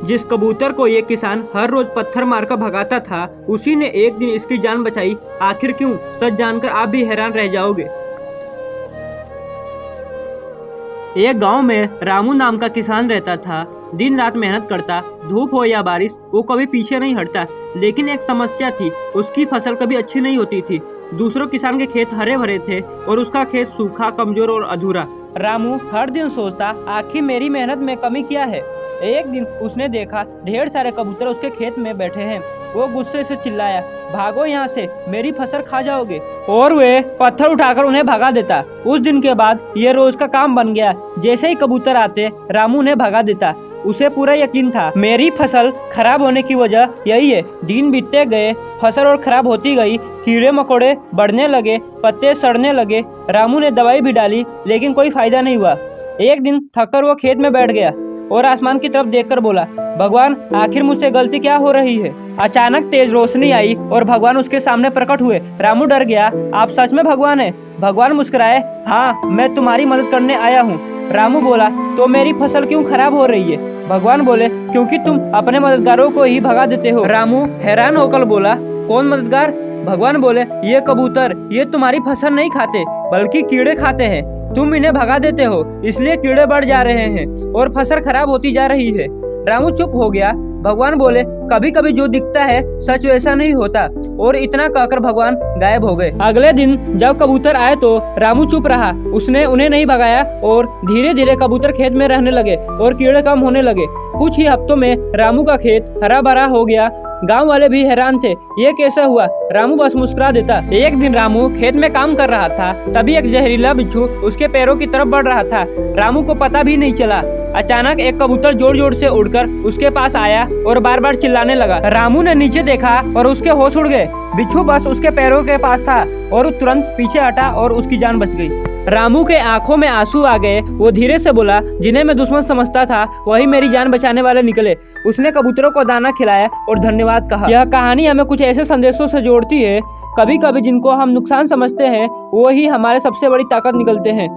जिस कबूतर को ये किसान हर रोज पत्थर मारकर भगाता था, उसी ने एक दिन इसकी जान बचाई। आखिर क्यों? सच जानकर आप भी हैरान रह जाओगे। एक गांव में रामू नाम का किसान रहता था। दिन रात मेहनत करता, धूप हो या बारिश, वो कभी पीछे नहीं हटता। लेकिन एक समस्या थी, उसकी फसल कभी अच्छी नहीं होती थी। दूसरों किसान के खेत हरे भरे थे और उसका खेत सूखा, कमजोर और अधूरा। रामू हर दिन सोचता, आखिर मेरी मेहनत में कमी क्या है। एक दिन उसने देखा ढेर सारे कबूतर उसके खेत में बैठे हैं। वो गुस्से से चिल्लाया, भागो यहाँ से, मेरी फसल खा जाओगे। और वे पत्थर उठाकर उन्हें भगा देता। उस दिन के बाद ये रोज का काम बन गया। जैसे ही कबूतर आते, रामू उन्हें भगा देता। उसे पूरा यकीन था, मेरी फसल खराब होने की वजह यही है। दिन बीतते गए, फसल और खराब होती गई, कीड़े मकोड़े बढ़ने लगे, पत्ते सड़ने लगे। रामू ने दवाई भी डाली, लेकिन कोई फायदा नहीं हुआ। एक दिन थककर वो खेत में बैठ गया और आसमान की तरफ देखकर बोला, भगवान, आखिर मुझसे गलती क्या हो रही है। अचानक तेज रोशनी आई और भगवान उसके सामने प्रकट हुए। रामू डर गया, आप सच में भगवान हैं? भगवान मुस्कुराए, हाँ, मैं तुम्हारी मदद करने आया हूँ। रामू बोला, तो मेरी फसल क्यों खराब हो रही है? भगवान बोले, क्योंकि तुम अपने मददगारों को ही भगा देते हो। रामू हैरान होकर बोला, कौन मददगार? भगवान बोले, ये कबूतर, ये तुम्हारी फसल नहीं खाते, बल्कि कीड़े खाते हैं। तुम इन्हें भगा देते हो, इसलिए कीड़े बढ़ जा रहे हैं और फसल खराब होती जा रही है। रामू चुप हो गया। भगवान बोले, कभी कभी जो दिखता है सच वैसा नहीं होता। और इतना कहकर भगवान गायब हो गए। अगले दिन जब कबूतर आए तो रामू चुप रहा। उसने उन्हें नहीं भगाया और धीरे धीरे कबूतर खेत में रहने लगे और कीड़े कम होने लगे। कुछ ही हफ्तों में रामू का खेत हरा भरा हो गया। गांव वाले भी हैरान थे, ये कैसा हुआ? रामू बस मुस्कुरा देता। एक दिन रामू खेत में काम कर रहा था, तभी एक जहरीला बिच्छू उसके पैरों की तरफ बढ़ रहा था। रामू को पता भी नहीं चला। अचानक एक कबूतर जोर जोर से उड़कर उसके पास आया और बार बार चिल्लाने लगा। रामू ने नीचे देखा और उसके होश उड़ गए। बिच्छू बस उसके पैरों के पास था और वो तुरंत पीछे हटा और उसकी जान बच गई। रामू के आंखों में आंसू आ गए। वो धीरे से बोला, जिन्हें मैं दुश्मन समझता था, वही मेरी जान बचाने वाले निकले। उसने कबूतरों को दाना खिलाया और धन्यवाद कहा। यह कहानी हमें कुछ ऐसे संदेशों से जोड़ती है। कभी कभी जिनको हम नुकसान समझते हैं, वो ही हमारे सबसे बड़ी ताकत निकलते हैं।